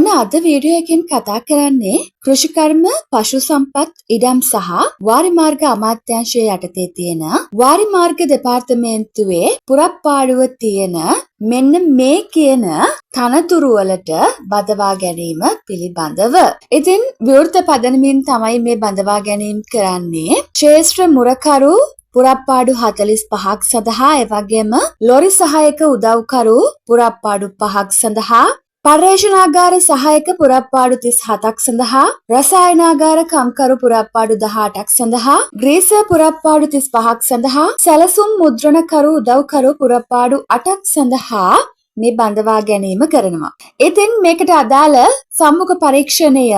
ඔන්න අද වීඩියෝ එකෙන් කතා කරන්නේ කෘෂිකර්ම පශු සම්පත් ඉඩම් සහ වාරිමාර්ග අමාත්‍යාංශය යටතේ තියෙන වාරිමාර්ග දෙපාර්තමේන්තුවේ පුරප්පාඩුව තියෙන මෙන්න මේ කියන තනතුරු වලට බදවා ගැනීම පිළිබඳව. ඉතින් විවෘත පදනමින් තමයි මේ බදවා ගැනීම කරන්නේ. ශ්‍රේෂ්ඨ මුරකරු පුරප්පාඩු 45ක් සඳහා එවැගේම ලොරි සහායක උදව්කරු පුරප්පාඩු 5ක් සඳහා පර්යේෂණාගාර සහායක පුරප්පාඩු 37ක් සඳහා රසායනාගාර කම්කරු පුරප්පාඩු 18ක් සඳහා ග්‍රීසර් පුරප්පාඩු 35ක් සඳහා සැලසුම් මුද්‍රණකරු උදව්කරු පුරප්පාඩු 8ක් සඳහා මේ බඳවා ගැනීම කරනවා. ඉතින් මේකට අදාළ සම්මුඛ පරීක්ෂණය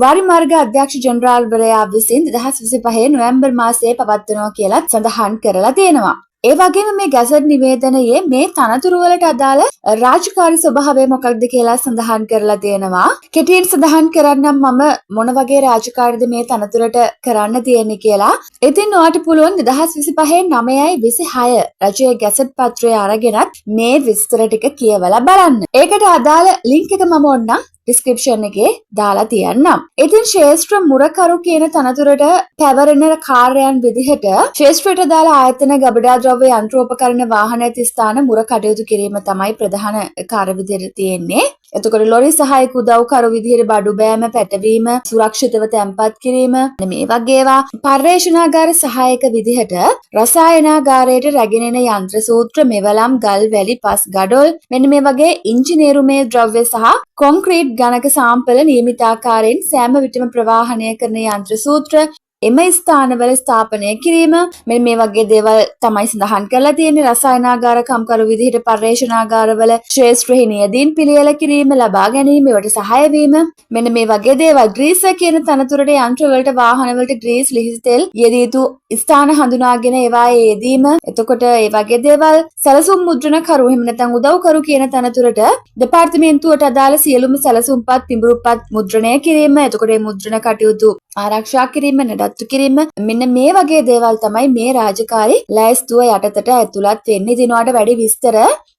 වාරිමාර්ග අධ්‍යක්ෂ ජෙනරාල්වරයා විසින් 2025 නොවැම්බර් මාසයේ පවත්වනවා කියලා සඳහන් කරලා තියෙනවා. ඒ වගේම මේ ගැසට් නිවේදනයේ මේ තනතුරු වලට අදාළ රාජකාරී ස්වභාවය මොකක්ද කියලා සඳහන් කරලා තියෙනවා. කෙටියෙන් සඳහන් කරන්නම් මම මොන වගේ රාජකාරීද මේ තනතුරට කරන්න තියෙන්නේ කියලා. ඉතින් ඔයාලට පුළුවන් 2025 9/26 රජයේ ගැසට් පත්‍රය අරගෙනත් මේ විස්තර ටික කියවලා බලන්න. ඒකට අදාළ ලින්ක් එක මම ඔන්න ඩිස්ක්‍රිප්ෂන් එකේ දාලා තියන්නම්. ඉතින් ශ්‍රේෂ්ඨ මුරකරු කියන තනතුරට පැවරෙන කාර්යයන් විදිහට ශ්‍රේෂ්ඨට දාලා ආයතන ගබඩා ද්‍රව්‍ය යන්ත්‍රෝපකරණ වාහන ඇති ස්ථාන මුර කටයුතු කිරීම තමයි ප්‍රධාන කාර්ය විදිහට තියෙන්නේ. එතකොට ලොරි සහායක උදව්කරු විදිහට බඩු බෑම පැටවීම සුරක්ෂිතව තැන්පත් කිරීම මේ වගේ ඒවා පර්යේෂණාගාර සහායක විදිහට රසායනාගාරයට රැගෙන එන යන්ත්‍ර සූත්‍ර මෙවලම් ගල් වැලි පස් ගඩොල් මෙන්න මේ වගේ ඉංජිනේරුමය ද්‍රව්‍ය සහ කොන්ක්‍රීට් ගණක සාම්පල නියමිත ආකාරයෙන් සෑම විටම ප්‍රවාහනය කරන යන්ත්‍ර සූත්‍ර එම ස්ථානවල ස්ථාපනය කිරීම මෙන්න මේ වගේ දේවල් තමයි සඳහන් කරලා තියෙන්නේ. රසායනාගාර කම්කරු විදිහට පර්යේෂණාගාරවල ශ්‍රේෂ්ඨ හිනියදීන් පිළියෙල කිරීම ලබා ගැනීම ඒවට සහාය වීම මෙන්න මේ වගේ දේවල්. ග්‍රීසර් කියන තනතුරට යන්ත්‍ර වලට වාහන වලට ග්‍රීස් ලිහිසි තෙල් යෙදිය යුතු ස්ථාන හඳුනාගෙන ඒවායේ යෙදීම. එතකොට ඒ වගේ දේවල් සැලසුම් මුද්‍රණකරු එහෙම නැත්නම් උදව්කරු කියන තනතුරට දෙපාර්තමේන්තුවට අදාළ සියලුම සැලසුම්පත් පිඹුරුපත් මුද්‍රණය කිරීම. එතකොට මේ මුද්‍රණ කටයුතු ආරක්ෂා කිරීම නඩත්තු කිරීම මෙන්න මේ වගේ දේවල් තමයි මේ රාජකාරී ලෑස්තුව යටතට ඇතුළත් වෙන්නේ. ඉතින් ඔයාලට වැඩි විස්තර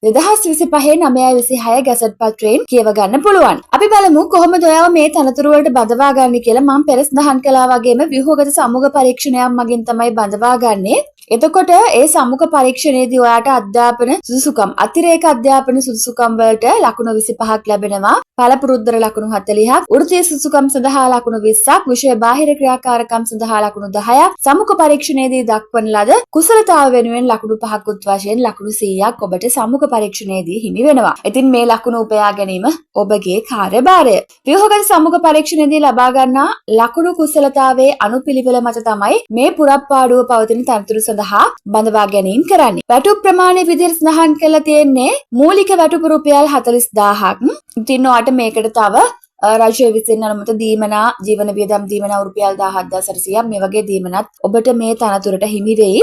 2025 9/26 ගැසට් පත්‍රයෙන් කියව ගන්න පුළුවන්. අපි බලමු කොහොමද ඔයාව මේ තනතුරු වලට බඳවා ගන්න කියලා. මම පෙර සඳහන් කළා වගේම ව්‍යුහගත සමුග පරීක්ෂණයක් මගින් තමයි බඳවා ගන්නේ. එතකොට ඒ සම්මුඛ පරීක්ෂණයේදී ඔයාට අධ්‍යාපන සුදුසුකම් අතිරේක අධ්‍යාපන සුදුසුකම් වලට ලකුණු 25ක් ලැබෙනවා. පළපුරුද්දර ලකුණු 40ක්, වෘත්තීය සුදුසුකම් සඳහා ලකුණු 20ක්, විෂය බාහිර ක්‍රියාකාරකම් සඳහා ලකුණු 10ක්, සම්මුඛ පරීක්ෂණයේදී දක්වන ලද කුසලතාව වෙනුවෙන් ලකුණු 5ක් උත් වශයෙන් ලකුණු 100ක් ඔබට සම්මුඛ පරීක්ෂණයේදී හිමි වෙනවා. ඉතින් මේ ලකුණු උපයා ගැනීම ඔබගේ කාර්යභාරය. ව්‍යුහගත සම්මුඛ පරීක්ෂණයේදී ලබා ගන්නා ලකුණු කුසලතාවයේ අනුපිළිවෙල මත තමයි මේ පුරප්පාඩුව පවතින තනතුරු සඳහා බඳවා ගැනීම කරන්නේ. වැටුප් ප්‍රමාණය විදිහට සඳහන් කරලා තියෙන්නේ මූලික වැටුප රුපියල් 40000ක්. ඉතින් ඔයාට මේකට තව රජය විසින් අනුමත දීමනා ජීවන වියදම් දීමනා රුපියල් 17400ක් මේ වගේ දීමනත් ඔබට මේ තනතුරට හිමි වෙයි.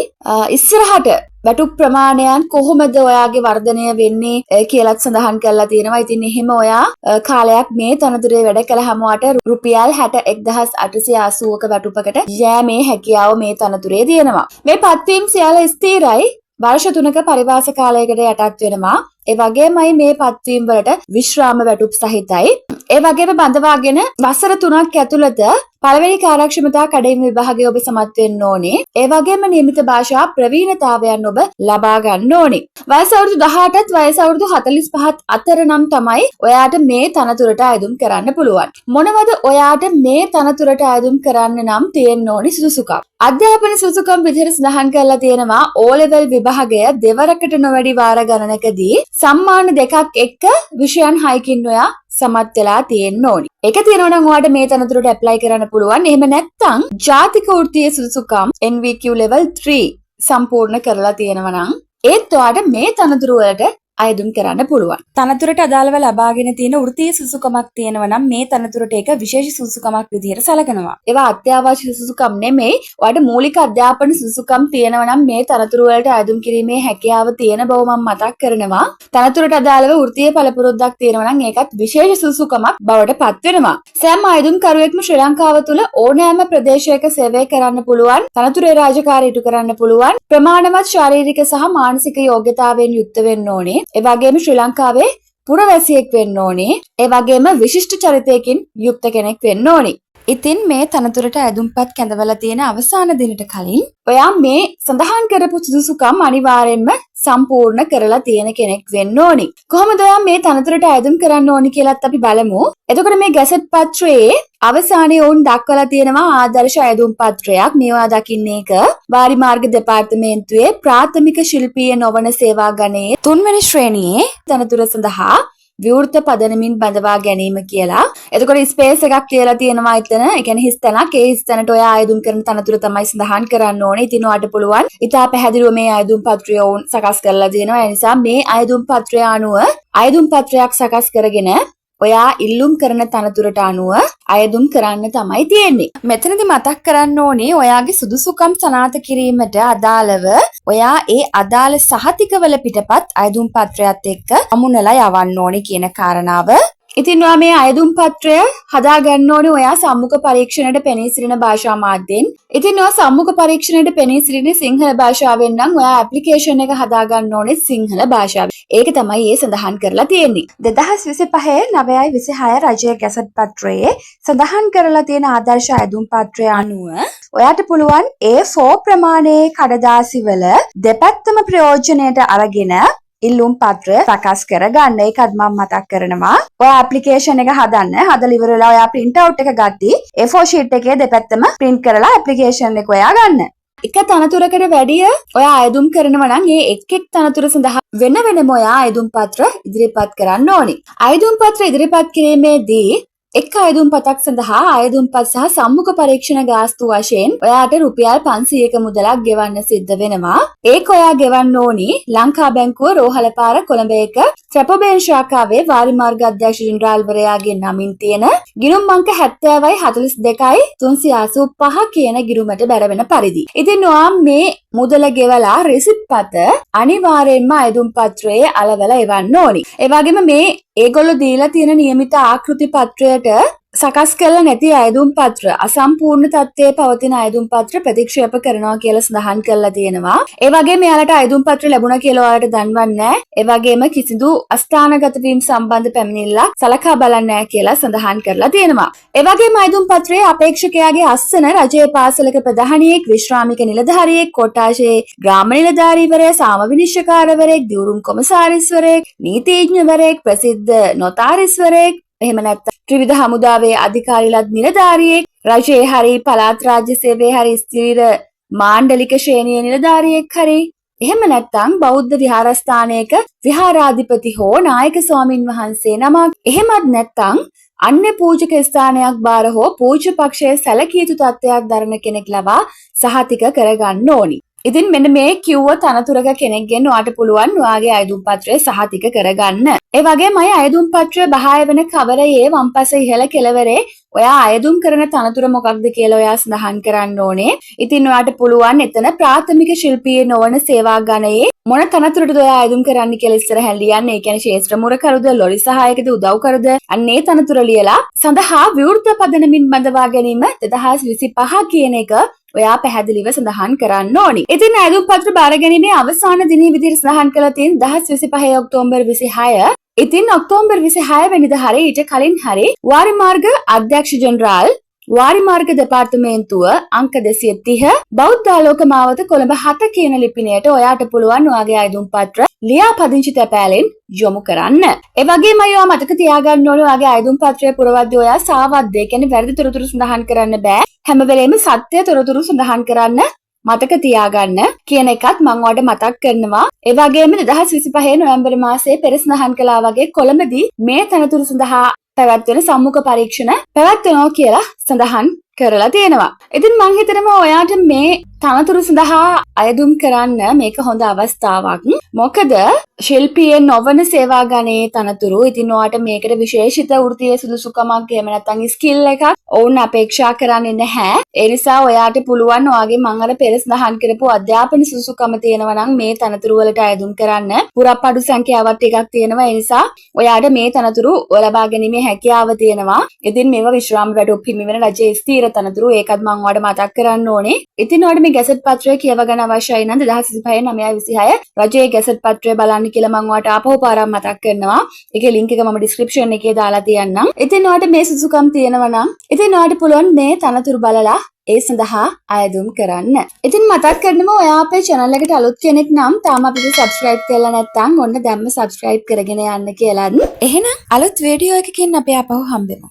ඉස්සරහට වැටුප් ප්‍රමාණයන් කොහොමද ඔයාගේ වර්ධනය වෙන්නේ කියලාත් සඳහන් කරලා තියෙනවා. ඉතින් එහෙම ඔයා කාලයක් මේ තනතුරේ වැඩ කළාම ඔයාට රුපියල් 61880ක වැටුපකට යෑමේ හැකියාව මේ තනතුරේ තියෙනවා. මේ පත්වීම් සියල්ල ස්ථිරයි. වර්ෂ 3ක පරිවාස කාලයකට යටත් වෙනවා. ඒ වගේමයි මේ පත්වීම් වලට විශ්‍රාම වැටුප් සහිතයි. ඒ වගේම බඳවාගෙන වසර 3ක් ඇතුළත පළවෙනි කාර්යක්ෂමතා කඩයිම විභාගය ඔබ සමත් වෙන්න ඕනේ. ඒ වගේම නියමිත භාෂා ප්‍රවීණතාවයන් ඔබ ලබා ගන්න ඕනේ. වයස අවුරුදු 18ත් වයස අවුරුදු 45ත් අතර නම් තමයි ඔයාට මේ තනතුරට අයදුම් කරන්න පුළුවන්. මොනවද ඔයාට මේ තනතුරට අයදුම් කරන්න නම් තියෙන්න ඕනි සුදුසුකම්? අධ්‍යාපන සුදුසුකම් විදිහට සඳහන් කරලා තියෙනවා O level විභාගය දෙවරකට නොවැඩි වාර ගණනකදී සම්මාන දෙකක් එක්ක විෂයන් 6කින් ඔයා සමත් වෙලා තියෙන්න ඕනි. ඒක තියෙනවා නම් ඔයාට මේ තනතුරට ඇප්ලයි කරන්න පුළුවන්. එහෙම නැත්නම් ජාතික වෘත්තීය සුදුසුකම් NVQ level 3 සම්පූර්ණ කරලා තියෙනවා නම් ඒත් ඔයාට මේ තනතුරු වලට අයදුම් කරන්න පුළුවන්. තනතුරට අදාළව ලබාගෙන තියෙන වෘත්තීය සුසුකමක් තියෙනවා නම් මේ තනතුරට ඒක විශේෂ සුසුකමක් විදිහට සැලකනවා. ඒවා අත්‍යවශ්‍ය සුසුකම් නෙමෙයි. ඔයාලට මූලික අධ්‍යාපන සුසුකම් තියෙනවා නම් මේ තනතුරු වලට අයදුම් කිරීමේ හැකියාව තියෙන බව මම මතක් කරනවා. තනතුරට අදාළව වෘත්තීය පළපුරුද්දක් තියෙනවා නම් ඒකත් විශේෂ සුසුකමක් බවට පත් වෙනවා. සෑම අයදුම්කරුවෙක්ම ශ්‍රී ලංකාව තුළ ඕනෑම ප්‍රදේශයක සේවය කරන්න පුළුවන්. තනතුරේ රාජකාරී ඉටු කරන්න පුළුවන්. ප්‍රමාණවත් ශාරීරික සහ මානසික යෝග්‍යතාවයෙන් යුක්ත වෙන්න ඕනේ. ඒ වගේම ශ්‍රී ලංකාවේ පුරවැසියෙක් වෙන්න ඕනේ. ඒ වගේම විශිෂ්ට චරිතයකින් යුක්ත කෙනෙක් වෙන්න ඕනේ. ඉතින් මේ තනතුරට ඇදුම්පත් කැඳවලා තියෙන අවසාන දිනට කලින් ඔයා මේ සඳහන් කරපු සුදුසුකම් අනිවාර්යෙන්ම සම්පූර්ණ කරලා තියෙන කෙනෙක් වෙන්න ඕනි. කොහොමද ඔයා මේ තනතුරට ඇදුම් කරන්න ඕනි කියලාත් අපි බලමු. එතකොට මේ ගැසට් පත්‍රයේ අවසානයේ වුන් දක්වලා තියෙනවා ආදර්ශ ඇදුම් පත්‍රයක්. මේවා දකින්න එක වාරිමාර්ග දෙපාර්තමේන්තුවේ ප්‍රාථමික ශිල්පීය නොවන සේවා ගණයේ 3 වෙනි ශ්‍රේණියේ තනතුර සඳහා විවෘත පදනමින් බඳවා ගැනීම කියලා. එතකොට ස්පේස් එකක් කියලා තියෙනවා එතන. ඒ කියන්නේ හිස් තැනක්. ඒ හිස් තැනට ඔයා ආයදුම් කරන තනතුර තමයි සඳහන් කරන්න ඕනේ. ඉතින් ඔයාට පුළුවන් ඉතා පැහැදිලිව මේ ආයදුම් පත්‍රය වුන් සකස් කරලා දෙනවා. ඒ නිසා මේ ආයදුම් පත්‍රය අනුව ආයදුම් පත්‍රයක් සකස් කරගෙන ඔයා ඉල්ලුම් කරන තනතුරට අනුව අයදුම් කරන්න තමයි තියෙන්නේ. මෙතනදි මතක් කරන්න ඕනේ ඔයාගේ සුදුසුකම් සනාථ කිරීමට අදාළව ඔයා ඒ අදාළ සහතිකවල පිටපත් අයදුම් පත්‍රයත් එක්ක අමුණලා යවන්න ඕනේ කියන කාරණාව. ඉතින් ඔයා මේ අයදුම් පත්‍රය හදාගන්න ඕනේ ඔයා සම්මුඛ පරීක්ෂණයට පෙනී සිටින භාෂා මාධ්‍යෙන්. ඉතින් ඔයා සම්මුඛ පරීක්ෂණයට පෙනී සිටින සිංහල භාෂාවෙන් නම් ඔයා ඇප්ලිකේෂන් එක හදාගන්න ඕනේ සිංහල භාෂාවෙන්. ඒක තමයි ඒ සඳහන් කරලා තියෙන්නේ. 2025 9/26 රජයේ ගැසට් පත්‍රයේ සඳහන් කරලා තියෙන ආදර්ශ අයදුම් පත්‍රය අනුව ඔයාට පුළුවන් A4 ප්‍රමාණයේ කඩදාසිවල දෙපැත්තම ප්‍රයෝජනයට අරගෙන ඉල්ලුම් පත්‍ර සකස් කරගන්න. ඒකත් මම මතක් කරනවා. ඔයා ඇප්ලිකේෂන් එක හදන්න. හදලා ඉවරලා ඔයා print out එක ගatti A4 sheet එකේ දෙපැත්තම print කරලා ඇප්ලිකේෂන් එක ඔයා ගන්න. එක තනතුරකට වැඩිය ඔයා අයදුම් කරනවා නම් ඒ එක් එක් තනතුර සඳහා වෙන වෙනම ඔයා අයදුම් පත්‍ර ඉදිරිපත් කරන්න ඕනේ. අයදුම් පත්‍ර ඉදිරිපත් කිරීමේදී එක් අයදුම් පතක් සඳහා අයදුම් පත් සහ සම්මුඛ පරීක්ෂණ ගාස්තු වශයෙන් ඔයාට රුපියල් 500ක මුදලක් ගෙවන්න සිද්ධ වෙනවා. ඒක ඔයා ගෙවන්න ඕනි ලංකා බැංකුව රෝහලපාර කොළඹ 1 ත්‍රැපොබේන් ශාඛාවේ වාරිමාර්ග අධ්‍යක්ෂ ජෙනරාල්වරයාගේ නමින් තියෙන ගිණුම් අංක 70/42/385 කියන ගිණුමට බැරවෙන පරිදි. ඉතින් ඔයා මේ මුදල ගෙවලා රිසිට් පත අනිවාර්යයෙන්ම අයදුම් පත්‍රයේ අලවලා එවන්න ඕනි. ඒ වගේම මේ ඒගොල්ලෝ දීලා තියෙන නියමිත ආකෘති පත්‍රයට සකස් කරලා නැති අයදුම් පත්‍ර අසම්පූර්ණ තත්ත්වයේ පවතින අයදුම් පත්‍ර ප්‍රතික්ෂේප කරනවා කියලා සඳහන් කරලා තියෙනවා. ඒ වගේම යාලට අයදුම් පත්‍ර ලැබුණා කියලා ඔයාලට දන්වන්නේ නැහැ. ඒ වගේම කිසිදු අස්ථානගත වීම සම්බන්ධ පැමිණිල්ලක් සලකා බලන්නේ නැහැ කියලා සඳහන් කරලා තියෙනවා. ඒ වගේම අයදුම් පත්‍රයේ අපේක්ෂකයාගේ අස්සන රජයේ පාසලක ප්‍රධානියෙක්, විශ්‍රාමික නිලධාරියෙක්, කොට්ටාශයේ ග්‍රාම නිලධාරීවරයා, සාම විනිශ්චයකාරවරයෙක්, දිවුරුම් කොමසාරිස්වරයෙක්, නීතිඥවරයෙක්, ප්‍රසිද්ධ නොතාරිස්වරයෙක්, එහෙම නැත්නම් ත්‍රිවිධ හමුදාවේ අධිකාරිලත් නිලධාරියෙක්, රජයේ හරි පළාත් රාජ්‍ය සේවයේ හරි ස්ථිර මාණ්ඩලික ශ්‍රේණියේ නිලධාරියෙක් හරි, එහෙම නැත්නම් බෞද්ධ විහාරස්ථානයක විහාරාධිපති හෝ නායක ස්වාමින් වහන්සේ නමක්, එහෙමත් නැත්නම් අන්‍ය පූජක ස්ථානයක් බාර හෝ පූජ්‍ය පක්ෂයේ සැලකිය යුතු තත්ත්වයක් දරන කෙනෙක් ලබා සහතික කරගන්න ඕනි. ඉතින් මෙන්න මේ කිව්ව තනතුරක කෙනෙක්ගෙන් ඔයාට පුළුවන් ඔයාගේ අයදුම් පත්‍රය සහතික කරගන්න. ඒ වගේමයි අයදුම් පත්‍රය බහාය වෙන කවරයේ වම්පස ඉහළ කෙළවරේ ඔයා අයදුම් කරන තනතුර මොකක්ද කියලා ඔයා සඳහන් කරන්න ඕනේ. ඉතින් ඔයාට පුළුවන් එතන ප්‍රාථමික ශිල්පීය නොවන සේවා ගණයේ මොන තනතුරටද ඔයා අයදුම් කරන්න කියලා ඉස්සරහින් ලියන්න. ඒ කියන්නේ ශේෂ්ත්‍ර මුරකරුද, ලොරි සහායකද, උදව්කරුද, අන්නේ තනතුර ලියලා සඳහා විවෘත පදනමින් බඳවා ගැනීම 2025 කියන එක ඔයා පැහැදිලිව සඳහන් කරන්න ඕනි. ඉතින් අයදුම් පත්‍ර බාර ගැනීමේ අවසාන දිනයේ විදිහට සඳහන් කරලා තියෙන 2025 ඔක්තෝබර් 26. ඉතින් ඔක්තෝබර් 26 වෙනිදා හරි ඊට කලින් හරි වාරිමාර්ග අධ්‍යක්ෂ ජෙනරාල් වාරිමාර්ග දෙපාර්තමේන්තුව අංක 230 බෞද්ධාලෝක මාවත කොළඹ 7 කියන ලිපිනයට ඔයාට පුළුවන් ඔයාගේ අයදුම් පත්‍ර ලියා පදිංචි තැපෑලෙන් යොමු කරන්න. ඒ වගේම ඔයා මතක තියාගන්න ඕනේ ඔයාගේ අයදුම් පත්‍රය පුරවද්දී ඔයා සාවද්ද, ඒ කියන්නේ වැරදි තොරතුරු සඳහන් කරන්න බෑ. හැම වෙලේම සත්‍ය තොරතුරු සඳහන් කරන්න මතක තියාගන්න කියන එකත් මම ඔයාලට මතක් කරනවා. ඒ වගේම 2025 නොවැම්බර් මාසයේ පෙර සඳහන් කළා වගේ කොළඹදී මේ තනතුරු සඳහා පැවැත්වෙන සම්මුඛ පරීක්ෂණ පැවැත්වෙනවා කියලා සඳහන් කරලා තියෙනවා. ඉතින් මම හිතනවා ඔයාට මේ තනතුරු සඳහා අයදුම් කරන්න මේක හොඳ අවස්ථාවක්. මොකද ශිල්පීය නොවන සේවා ගණයේ තනතුරු. ඉතින් ඔයාට මේකට විශේෂිත වෘත්තීය සුදුසුකමක් එහෙම නැත්නම් ස්කිල් එකක් ඕන අපේක්ෂා කරන්නේ නැහැ. ඒ නිසා ඔයාට පුළුවන් ඔයාගේ මම අර පෙර සඳහන් කරපු අධ්‍යාපන සුදුසුකම තියෙනවා නම් මේ තනතුරු වලට අයදුම් කරන්න. පුරප්පඩු සංඛ්‍යාවක් ටිකක් තියෙනවා. ඒ නිසා ඔයාට මේ තනතුරු ලබා ගැනීමේ හැකියාව තියෙනවා. ඉතින් මේවා විශ්‍රාම වැඩ උපහිමි වෙන රජයේ ස්ථීර තනතුරු. ඒකත් මම ඔයාලට මතක් කරන්න ඕනේ. ඉතින් ඔයාලට මේ ගැසට් පත්‍රය කියව ගන්න අවශ්‍යයි නම් 2025 9/26 රජයේ ගැසට් පත්‍රය බලන්න කියලා මම ඔයාලට ආපහු පාරක් මතක් කරනවා. ඒකේ link එක මම description එකේ දාලා තියන්නම්. ඉතින් ඔයාලට මේ සුසුකම් තියෙනවා නම් ඉතින් ඔයාලට පුළුවන් මේ තනතුරු බලලා ඒ සඳහා අයදුම් කරන්න. ඉතින් මතක් කරනවා ඔයා අපේ channel එකට අලුත් කෙනෙක් නම් තාම අපිට subscribe කරලා නැත්නම් ඔන්න දැම්ම subscribe කරගෙන යන්න කියලා. එහෙනම් අලුත් වීඩියෝ එකකින් අපි ආපහු හම්බෙමු.